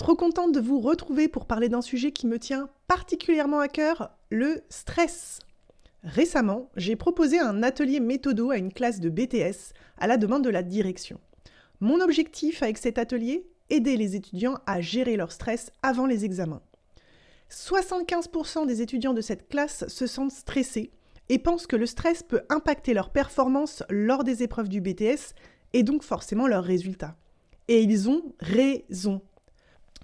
Trop contente de vous retrouver pour parler d'un sujet qui me tient particulièrement à cœur, le stress. Récemment, j'ai proposé un atelier méthodo à une classe de BTS à la demande de la direction. Mon objectif avec cet atelier, aider les étudiants à gérer leur stress avant les examens. 75% des étudiants de cette classe se sentent stressés et pensent que le stress peut impacter leur performance lors des épreuves du BTS et donc forcément leurs résultats. Et ils ont raison.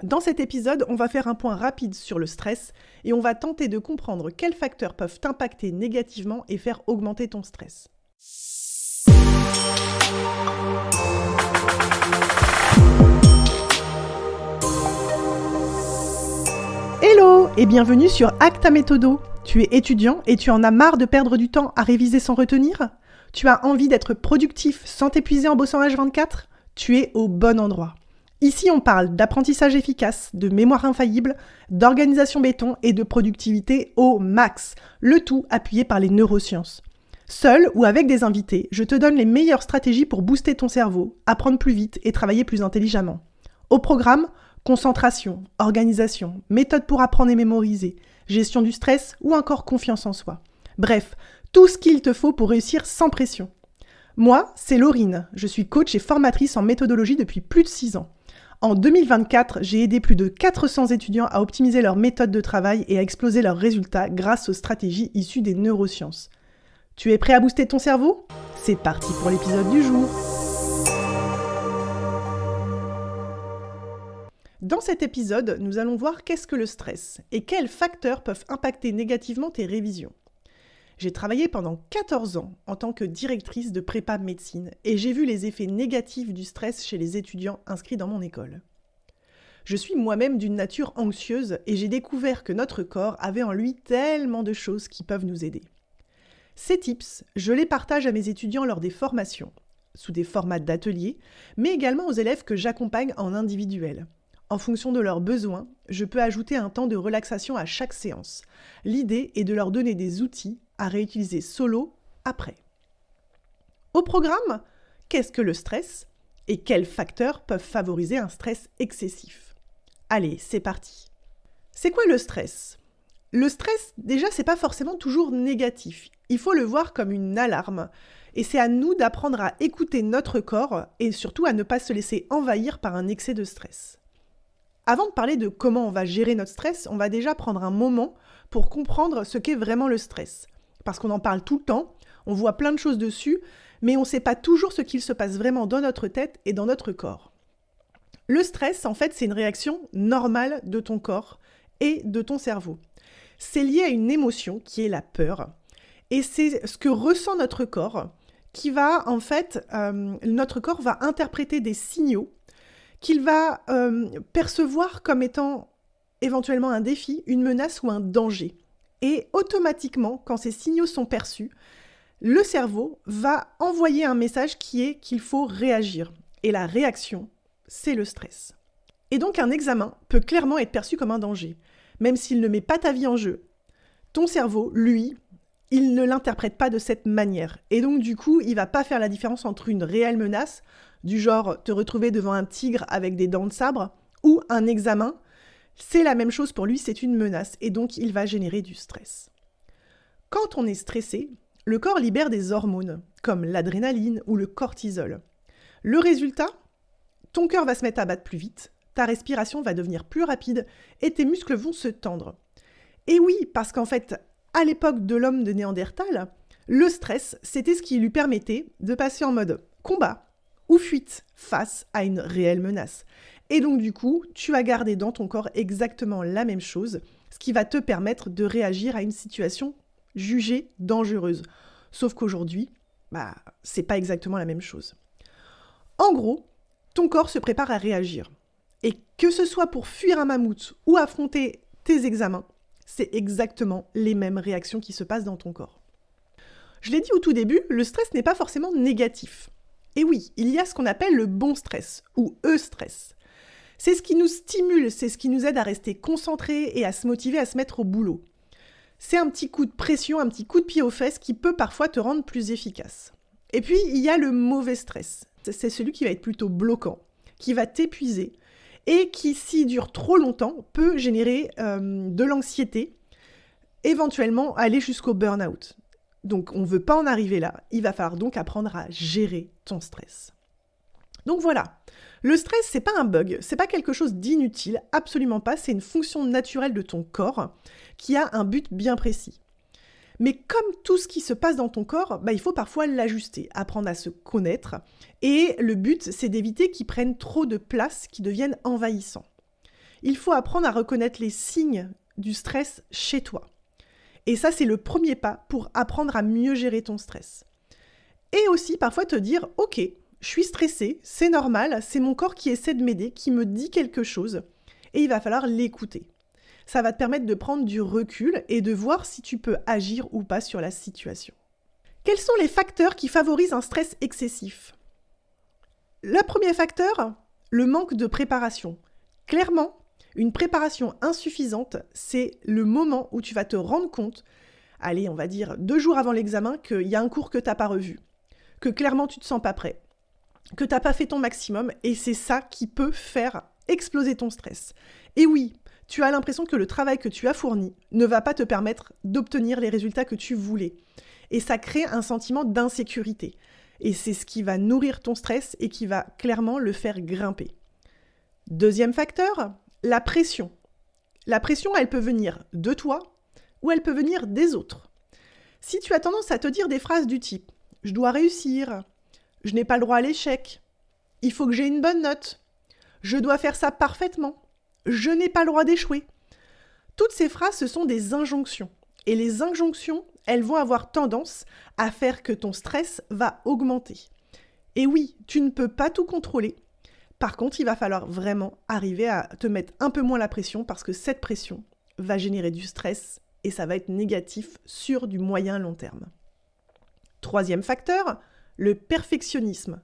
Dans cet épisode, on va faire un point rapide sur le stress et on va tenter de comprendre quels facteurs peuvent t'impacter négativement et faire augmenter ton stress. Hello et bienvenue sur Acta Méthodo. Tu es étudiant et tu en as marre de perdre du temps à réviser sans retenir ? Tu as envie d'être productif sans t'épuiser en bossant H24 ? Tu es au bon endroit. Ici, on parle d'apprentissage efficace, de mémoire infaillible, d'organisation béton et de productivité au max. Le tout appuyé par les neurosciences. Seul ou avec des invités, je te donne les meilleures stratégies pour booster ton cerveau, apprendre plus vite et travailler plus intelligemment. Au programme, concentration, organisation, méthode pour apprendre et mémoriser, gestion du stress ou encore confiance en soi. Bref, tout ce qu'il te faut pour réussir sans pression. Moi, c'est Laurine. Je suis coach et formatrice en méthodologie depuis plus de 6 ans. En 2024, j'ai aidé plus de 400 étudiants à optimiser leur méthode de travail et à exploser leurs résultats grâce aux stratégies issues des neurosciences. Tu es prêt à booster ton cerveau ? C'est parti pour l'épisode du jour. Dans cet épisode, nous allons voir qu'est-ce que le stress et quels facteurs peuvent impacter négativement tes révisions. J'ai travaillé pendant 14 ans en tant que directrice de prépa médecine et j'ai vu les effets négatifs du stress chez les étudiants inscrits dans mon école. Je suis moi-même d'une nature anxieuse et j'ai découvert que notre corps avait en lui tellement de choses qui peuvent nous aider. Ces tips, je les partage à mes étudiants lors des formations, sous des formats d'ateliers, mais également aux élèves que j'accompagne en individuel. En fonction de leurs besoins, je peux ajouter un temps de relaxation à chaque séance. L'idée est de leur donner des outils à réutiliser solo après. Au programme, qu'est-ce que le stress et quels facteurs peuvent favoriser un stress excessif ? Allez, c'est parti. C'est quoi le stress ? Le stress, déjà, c'est pas forcément toujours négatif. Il faut le voir comme une alarme. Et c'est à nous d'apprendre à écouter notre corps et surtout à ne pas se laisser envahir par un excès de stress. Avant de parler de comment on va gérer notre stress, on va déjà prendre un moment pour comprendre ce qu'est vraiment le stress. Parce qu'on en parle tout le temps, on voit plein de choses dessus, mais on ne sait pas toujours ce qu'il se passe vraiment dans notre tête et dans notre corps. Le stress, en fait, c'est une réaction normale de ton corps et de ton cerveau. C'est lié à une émotion qui est la peur. Et c'est ce que ressent notre corps qui va, en fait, notre corps va interpréter des signaux qu'il va percevoir comme étant éventuellement un défi, une menace ou un danger. Et automatiquement, quand ces signaux sont perçus, le cerveau va envoyer un message qui est qu'il faut réagir. Et la réaction, c'est le stress. Et donc un examen peut clairement être perçu comme un danger. Même s'il ne met pas ta vie en jeu, ton cerveau, lui, il ne l'interprète pas de cette manière. Et donc du coup, il ne va pas faire la différence entre une réelle menace, du genre te retrouver devant un tigre avec des dents de sabre, ou un examen. C'est la même chose pour lui, c'est une menace, et donc il va générer du stress. Quand on est stressé, le corps libère des hormones, comme l'adrénaline ou le cortisol. Le résultat, ton cœur va se mettre à battre plus vite, ta respiration va devenir plus rapide, et tes muscles vont se tendre. Et oui, parce qu'en fait, à l'époque de l'homme de Néandertal, le stress, c'était ce qui lui permettait de passer en mode combat ou fuite face à une réelle menace. Et donc du coup, tu vas garder dans ton corps exactement la même chose, ce qui va te permettre de réagir à une situation jugée dangereuse. Sauf qu'aujourd'hui, c'est pas exactement la même chose. En gros, ton corps se prépare à réagir. Et que ce soit pour fuir un mammouth ou affronter tes examens, c'est exactement les mêmes réactions qui se passent dans ton corps. Je l'ai dit au tout début, le stress n'est pas forcément négatif. Et oui, il y a ce qu'on appelle le bon stress, ou eustress. C'est ce qui nous stimule, c'est ce qui nous aide à rester concentrés et à se motiver à se mettre au boulot. C'est un petit coup de pression, un petit coup de pied aux fesses qui peut parfois te rendre plus efficace. Et puis, il y a le mauvais stress. C'est celui qui va être plutôt bloquant, qui va t'épuiser et qui, s'il dure trop longtemps, peut générer de l'anxiété, éventuellement aller jusqu'au burn-out. Donc on ne veut pas en arriver là, il va falloir donc apprendre à gérer ton stress. Donc voilà, le stress, c'est pas un bug, c'est pas quelque chose d'inutile, absolument pas, c'est une fonction naturelle de ton corps qui a un but bien précis. Mais comme tout ce qui se passe dans ton corps, il faut parfois l'ajuster, apprendre à se connaître. Et le but, c'est d'éviter qu'il prenne trop de place, qu'il devienne envahissant. Il faut apprendre à reconnaître les signes du stress chez toi. Et ça, c'est le premier pas pour apprendre à mieux gérer ton stress. Et aussi, parfois, te dire, ok, je suis stressée, c'est normal, c'est mon corps qui essaie de m'aider, qui me dit quelque chose, et il va falloir l'écouter. Ça va te permettre de prendre du recul et de voir si tu peux agir ou pas sur la situation. Quels sont les facteurs qui favorisent un stress excessif ? Le premier facteur, le manque de préparation. Clairement, une préparation insuffisante, c'est le moment où tu vas te rendre compte, allez, on va dire 2 jours avant l'examen, qu'il y a un cours que tu n'as pas revu, que clairement tu ne te sens pas prêt, que tu n'as pas fait ton maximum, et c'est ça qui peut faire exploser ton stress. Et oui, tu as l'impression que le travail que tu as fourni ne va pas te permettre d'obtenir les résultats que tu voulais. Et ça crée un sentiment d'insécurité. Et c'est ce qui va nourrir ton stress et qui va clairement le faire grimper. Deuxième facteur, la pression. La pression, elle peut venir de toi ou elle peut venir des autres. Si tu as tendance à te dire des phrases du type « je dois réussir »,« je n'ai pas le droit à l'échec »,« il faut que j'ai une bonne note »,« je dois faire ça parfaitement », je n'ai pas le droit d'échouer. Toutes ces phrases, ce sont des injonctions. Et les injonctions, elles vont avoir tendance à faire que ton stress va augmenter. Et oui, tu ne peux pas tout contrôler. Par contre, il va falloir vraiment arriver à te mettre un peu moins la pression parce que cette pression va générer du stress et ça va être négatif sur du moyen long terme. Troisième facteur, le perfectionnisme.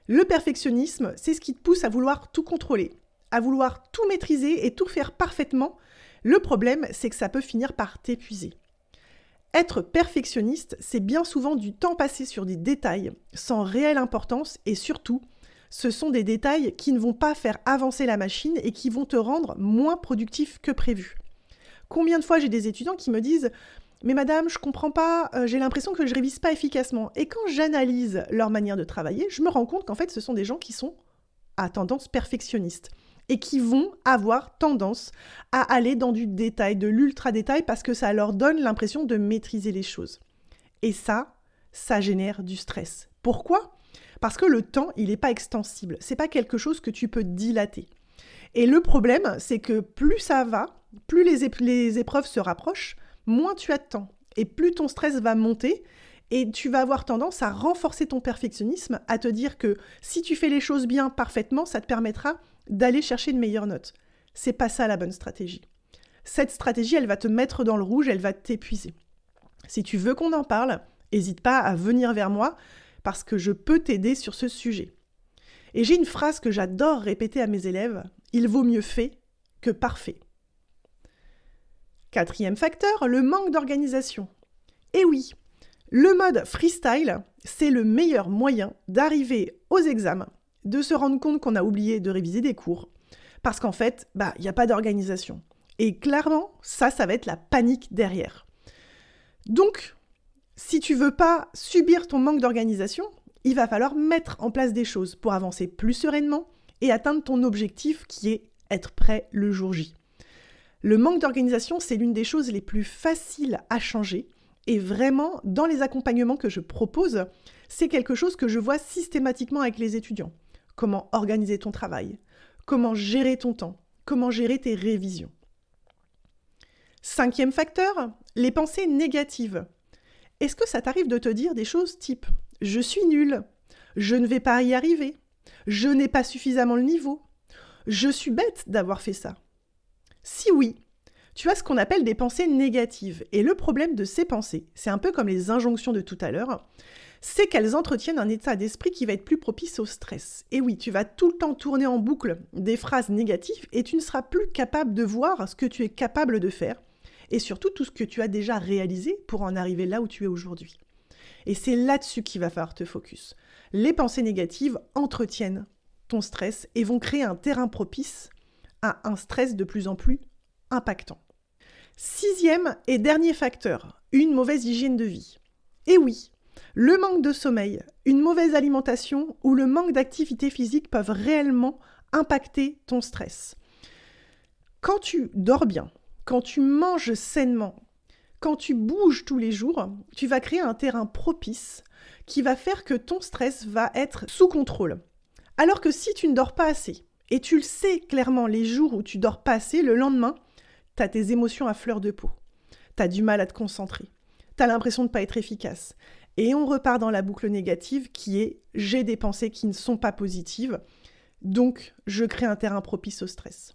Le perfectionnisme, c'est ce qui te pousse à vouloir tout contrôler, à vouloir tout maîtriser et tout faire parfaitement. Le problème, c'est que ça peut finir par t'épuiser. Être perfectionniste, c'est bien souvent du temps passé sur des détails sans réelle importance et surtout, ce sont des détails qui ne vont pas faire avancer la machine et qui vont te rendre moins productif que prévu. Combien de fois j'ai des étudiants qui me disent « Mais madame, je comprends pas, j'ai l'impression que je révise pas efficacement. » Et quand j'analyse leur manière de travailler, je me rends compte qu'en fait, ce sont des gens qui sont à tendance perfectionniste et qui vont avoir tendance à aller dans du détail, de l'ultra-détail, parce que ça leur donne l'impression de maîtriser les choses. Et ça génère du stress. Pourquoi ? Parce que le temps, il n'est pas extensible. C'est pas quelque chose que tu peux dilater. Et le problème, c'est que plus ça va, plus les épreuves se rapprochent, moins tu as de temps. Et plus ton stress va monter, et tu vas avoir tendance à renforcer ton perfectionnisme, à te dire que si tu fais les choses bien, parfaitement, ça te permettra d'aller chercher une meilleure note. C'est pas ça la bonne stratégie. Cette stratégie, elle va te mettre dans le rouge, elle va t'épuiser. Si tu veux qu'on en parle, n'hésite pas à venir vers moi parce que je peux t'aider sur ce sujet. Et j'ai une phrase que j'adore répéter à mes élèves, il vaut mieux fait que parfait. Quatrième facteur, le manque d'organisation. Et oui, le mode freestyle, c'est le meilleur moyen d'arriver aux examens, de se rendre compte qu'on a oublié de réviser des cours, parce qu'en fait, il n'y a pas d'organisation. Et clairement, ça va être la panique derrière. Donc, si tu veux pas subir ton manque d'organisation, il va falloir mettre en place des choses pour avancer plus sereinement et atteindre ton objectif qui est être prêt le jour J. Le manque d'organisation, c'est l'une des choses les plus faciles à changer. Et vraiment, dans les accompagnements que je propose, c'est quelque chose que je vois systématiquement avec les étudiants. Comment organiser ton travail, comment gérer ton temps, comment gérer tes révisions. Cinquième facteur, les pensées négatives. Est-ce que ça t'arrive de te dire des choses type « je suis nul »,« je ne vais pas y arriver »,« je n'ai pas suffisamment le niveau »,« je suis bête d'avoir fait ça ». Si oui, tu as ce qu'on appelle des pensées négatives. Et le problème de ces pensées, c'est un peu comme les injonctions de tout à l'heure, c'est qu'elles entretiennent un état d'esprit qui va être plus propice au stress. Et oui, tu vas tout le temps tourner en boucle des phrases négatives et tu ne seras plus capable de voir ce que tu es capable de faire et surtout tout ce que tu as déjà réalisé pour en arriver là où tu es aujourd'hui. Et c'est là-dessus qu'il va falloir te focus. Les pensées négatives entretiennent ton stress et vont créer un terrain propice à un stress de plus en plus impactant. 6e et dernier facteur, une mauvaise hygiène de vie. Et oui, le manque de sommeil, une mauvaise alimentation ou le manque d'activité physique peuvent réellement impacter ton stress. Quand tu dors bien, quand tu manges sainement, quand tu bouges tous les jours, tu vas créer un terrain propice qui va faire que ton stress va être sous contrôle. Alors que si tu ne dors pas assez, et tu le sais clairement les jours où tu dors pas assez, le lendemain, tu as tes émotions à fleur de peau. Tu as du mal à te concentrer. Tu as l'impression de ne pas être efficace. Et on repart dans la boucle négative qui est « j'ai des pensées qui ne sont pas positives, donc je crée un terrain propice au stress ».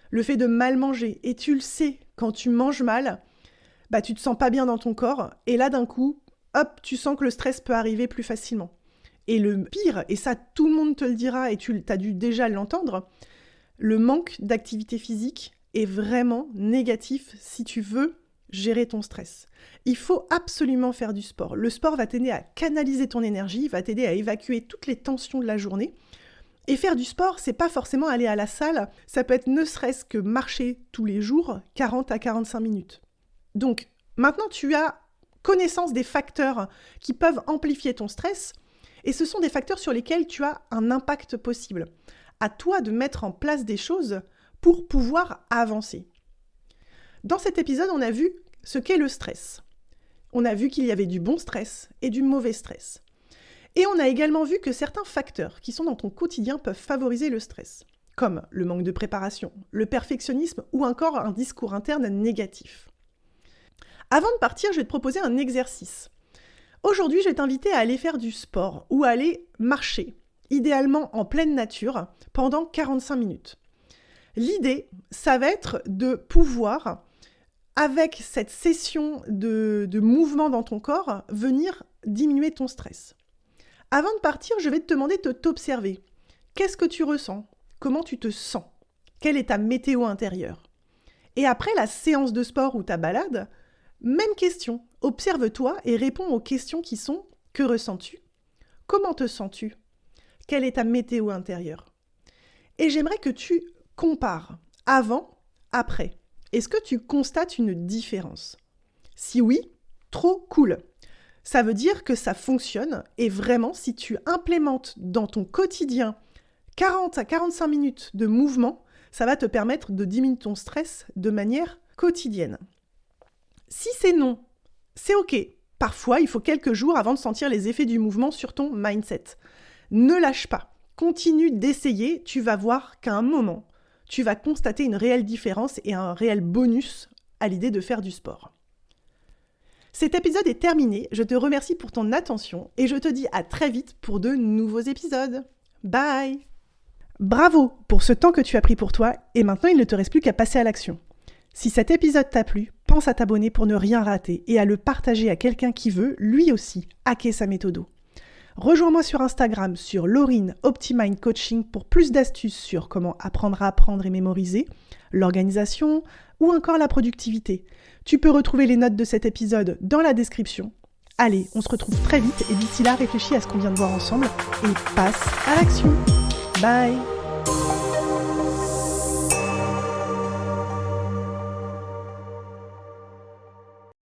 Le fait de mal manger, et tu le sais, quand tu manges mal, tu te sens pas bien dans ton corps, et là d'un coup, hop, tu sens que le stress peut arriver plus facilement. Et le pire, et ça tout le monde te le dira, et tu as dû déjà l'entendre, le manque d'activité physique est vraiment négatif si tu veux gérer ton stress. Il faut absolument faire du sport. Le sport va t'aider à canaliser ton énergie, va t'aider à évacuer toutes les tensions de la journée. Et faire du sport, c'est pas forcément aller à la salle, ça peut être ne serait-ce que marcher tous les jours, 40 à 45 minutes. Donc, maintenant tu as connaissance des facteurs qui peuvent amplifier ton stress, et ce sont des facteurs sur lesquels tu as un impact possible. À toi de mettre en place des choses pour pouvoir avancer. Dans cet épisode, on a vu ce qu'est le stress. On a vu qu'il y avait du bon stress et du mauvais stress. Et on a également vu que certains facteurs qui sont dans ton quotidien peuvent favoriser le stress, comme le manque de préparation, le perfectionnisme ou encore un discours interne négatif. Avant de partir, je vais te proposer un exercice. Aujourd'hui, je vais t'inviter à aller faire du sport ou à aller marcher, idéalement en pleine nature, pendant 45 minutes. L'idée, ça va être de pouvoir, avec cette session de mouvement dans ton corps, venir diminuer ton stress. Avant de partir, je vais te demander de t'observer. Qu'est-ce que tu ressens ? Comment tu te sens ? Quelle est ta météo intérieure ? Et après la séance de sport ou ta balade, même question. Observe-toi et réponds aux questions qui sont « Que ressens-tu ? Comment te sens-tu ? Quelle est ta météo intérieure ?» Et j'aimerais que tu compares avant, après. Est-ce que tu constates une différence ? Si oui, trop cool. Ça veut dire que ça fonctionne et vraiment, si tu implémentes dans ton quotidien 40 à 45 minutes de mouvement, ça va te permettre de diminuer ton stress de manière quotidienne. Si c'est non, c'est OK. Parfois, il faut quelques jours avant de sentir les effets du mouvement sur ton mindset. Ne lâche pas. Continue d'essayer. Tu vas voir qu'à un moment, tu vas constater une réelle différence et un réel bonus à l'idée de faire du sport. Cet épisode est terminé, je te remercie pour ton attention et je te dis à très vite pour de nouveaux épisodes. Bye! Bravo pour ce temps que tu as pris pour toi et maintenant il ne te reste plus qu'à passer à l'action. Si cet épisode t'a plu, pense à t'abonner pour ne rien rater et à le partager à quelqu'un qui veut, lui aussi, hacker sa méthode. Rejoins-moi sur Instagram sur Laurine Optimind Coaching pour plus d'astuces sur comment apprendre à apprendre et mémoriser, l'organisation ou encore la productivité. Tu peux retrouver les notes de cet épisode dans la description. Allez, on se retrouve très vite et d'ici là, réfléchis à ce qu'on vient de voir ensemble et passe à l'action. Bye!